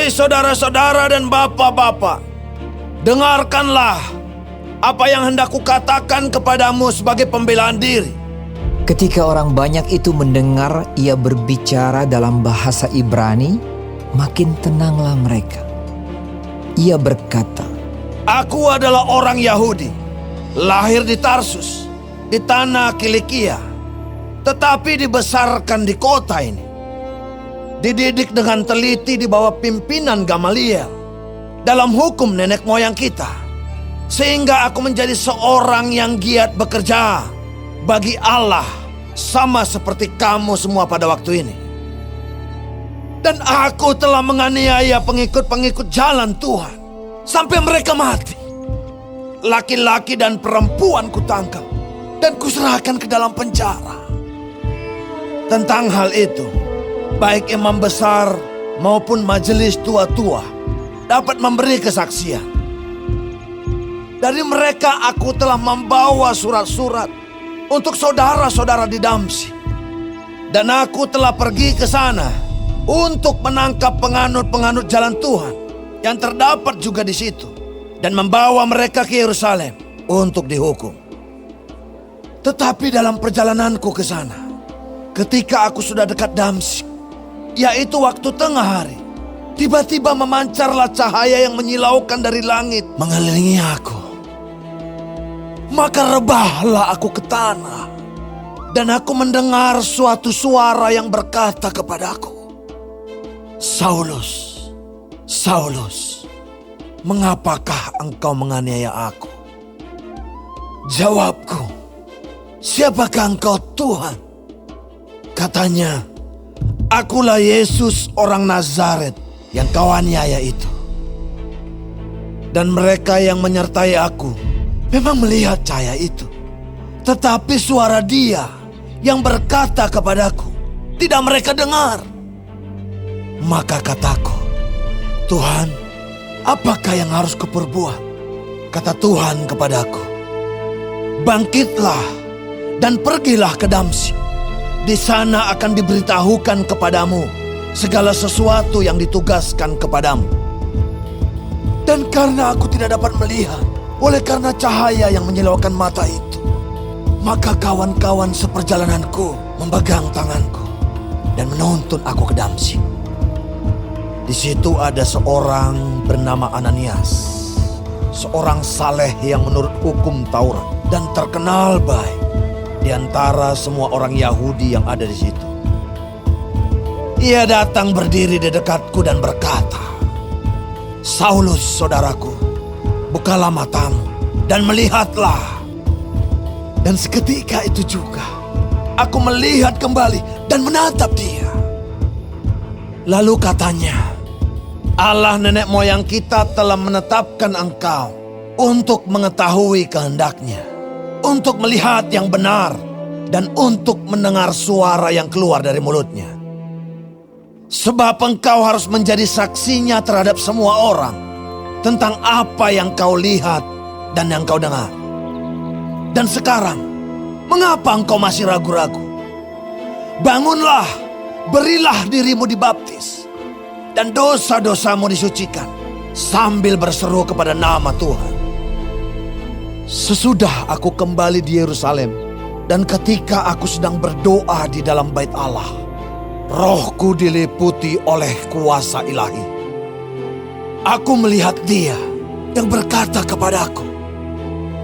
Hei saudara-saudara dan bapak-bapak, dengarkanlah apa yang hendak kukatakan kepadamu sebagai pembelaan diri. Ketika orang banyak itu mendengar ia berbicara dalam bahasa Ibrani, makin tenanglah mereka. Ia berkata, Aku adalah orang Yahudi, lahir di Tarsus, di tanah Kilikia, tetapi dibesarkan di kota ini. Dididik dengan teliti di bawah pimpinan Gamaliel dalam hukum nenek moyang kita, sehingga aku menjadi seorang yang giat bekerja bagi Allah, sama seperti kamu semua pada waktu ini. Dan aku telah menganiaya pengikut-pengikut jalan Tuhan sampai mereka mati. Laki-laki dan perempuan kutangkap dan kuserahkan ke dalam penjara. Tentang hal itu, baik imam besar maupun majelis tua-tua dapat memberi kesaksian. Dari mereka aku telah membawa surat-surat untuk saudara-saudara di Damsyik. Dan aku telah pergi ke sana untuk menangkap penganut-penganut jalan Tuhan yang terdapat juga di situ dan membawa mereka ke Yerusalem untuk dihukum. Tetapi dalam perjalananku ke sana, ketika aku sudah dekat Damsyik, yaitu waktu tengah hari, tiba-tiba memancarlah cahaya yang menyilaukan dari langit mengelilingi aku. Maka rebahlah aku ke tanah, dan aku mendengar suatu suara yang berkata kepadaku, Saulus, Saulus, mengapakah engkau menganiaya aku? Jawabku, siapakah engkau Tuhan? Katanya, akulah Yesus orang Nazaret yang kau aniaya itu. Dan mereka yang menyertai aku memang melihat cahaya itu. Tetapi suara dia yang berkata kepadaku tidak mereka dengar. Maka kataku, Tuhan, apakah yang harus kuperbuat? Kata Tuhan kepadaku, bangkitlah dan pergilah ke Damsyik. Di sana akan diberitahukan kepadamu segala sesuatu yang ditugaskan kepadamu. Dan karena aku tidak dapat melihat, oleh karena cahaya yang menyilaukan mata itu, maka kawan-kawan seperjalananku memegang tanganku dan menuntun aku ke Damsyik. Di situ ada seorang bernama Ananias, seorang saleh yang menurut hukum Taurat dan terkenal baik di antara semua orang Yahudi yang ada di situ. Ia datang berdiri di dekatku dan berkata, Saulus, saudaraku, bukalah matamu dan melihatlah. Dan seketika itu juga aku melihat kembali dan menatap dia. Lalu katanya, Allah nenek moyang kita telah menetapkan engkau untuk mengetahui kehendaknya, untuk melihat yang benar, dan untuk mendengar suara yang keluar dari mulutnya. Sebab engkau harus menjadi saksinya terhadap semua orang tentang apa yang kau lihat dan yang kau dengar. Dan sekarang, mengapa engkau masih ragu-ragu? Bangunlah, berilah dirimu dibaptis, dan dosa-dosamu disucikan, sambil berseru kepada nama Tuhan. Sesudah aku kembali di Yerusalem, dan ketika aku sedang berdoa di dalam bait Allah, rohku diliputi oleh kuasa ilahi. Aku melihat dia yang berkata kepadaku,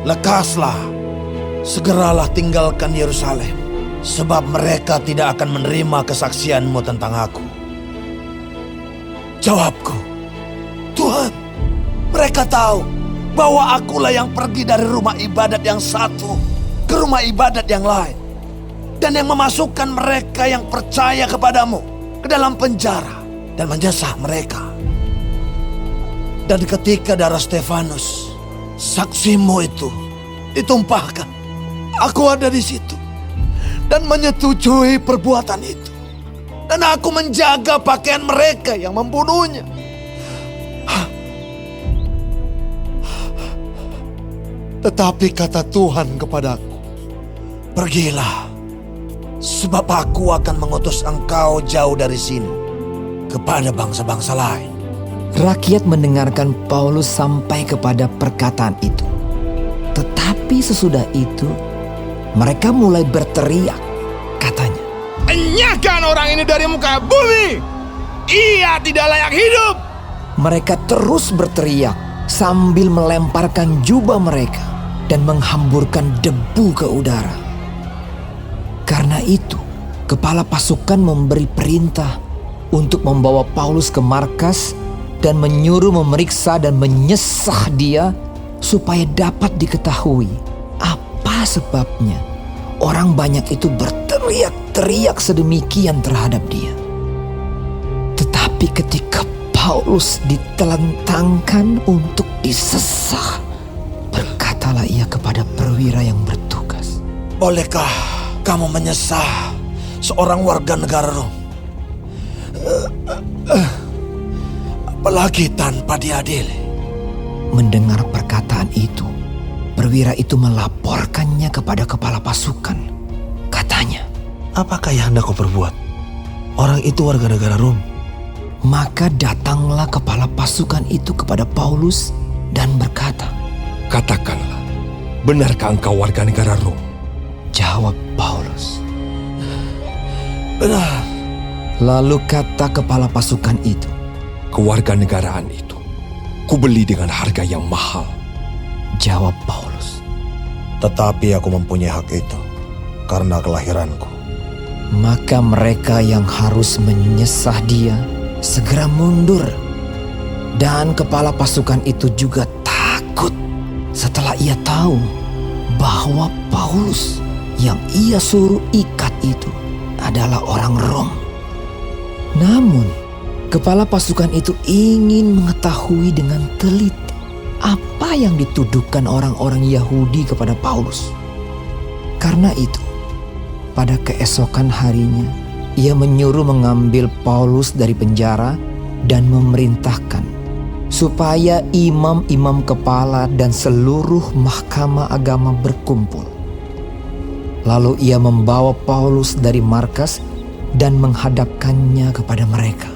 lekaslah, segeralah tinggalkan Yerusalem, sebab mereka tidak akan menerima kesaksianmu tentang aku. Jawabku, Tuhan, mereka tahu bahwa akulah yang pergi dari rumah ibadat yang satu ke rumah ibadat yang lain, dan yang memasukkan mereka yang percaya kepadamu ke dalam penjara dan menyesah mereka. Dan ketika darah Stefanus, saksimu itu, ditumpahkan, aku ada di situ dan menyetujui perbuatan itu. Dan aku menjaga pakaian mereka yang membunuhnya. Tetapi kata Tuhan kepadaku, pergilah, sebab aku akan mengutus engkau jauh dari sini kepada bangsa-bangsa lain. Rakyat mendengarkan Paulus sampai kepada perkataan itu. Tetapi sesudah itu, mereka mulai berteriak, katanya, "Enyahkan orang ini dari muka bumi! Ia tidak layak hidup!" Mereka terus berteriak sambil melemparkan jubah mereka dan menghamburkan debu ke udara. Karena itu, kepala pasukan memberi perintah untuk membawa Paulus ke markas dan menyuruh memeriksa dan menyesah dia supaya dapat diketahui apa sebabnya orang banyak itu berteriak-teriak sedemikian terhadap dia. Tetapi ketika Paulus ditelentangkan untuk disesah, berkatalah ia kepada perwira yang bertugas, Bolehkah kamu menyesah seorang warga negara Rom? Apalagi tanpa diadili. Mendengar perkataan itu, perwira itu melaporkannya kepada kepala pasukan. Katanya, Apakah yang hendak kau perbuat? Orang itu warga negara Rom. maka datanglah kepala pasukan itu kepada Paulus dan berkata, "Katakanlah, benarkah engkau warga negara Rom?" Jawab Paulus. Benar. Lalu kata kepala pasukan itu, "Kewarganegaraan itu kubeli dengan harga yang mahal." Jawab Paulus. Tetapi aku mempunyai hak itu karena kelahiranku. Maka mereka yang harus menyesah dia segera mundur. Dan kepala pasukan itu juga takut setelah ia tahu bahwa Paulus yang ia suruh ikat itu adalah orang Rom. Namun, kepala pasukan itu ingin mengetahui dengan teliti apa yang dituduhkan orang-orang Yahudi kepada Paulus. Karena itu, pada keesokan harinya, ia menyuruh mengambil Paulus dari penjara dan memerintahkan supaya imam-imam kepala dan seluruh mahkamah agama berkumpul. Lalu ia membawa Paulus dari markas dan menghadapkannya kepada mereka.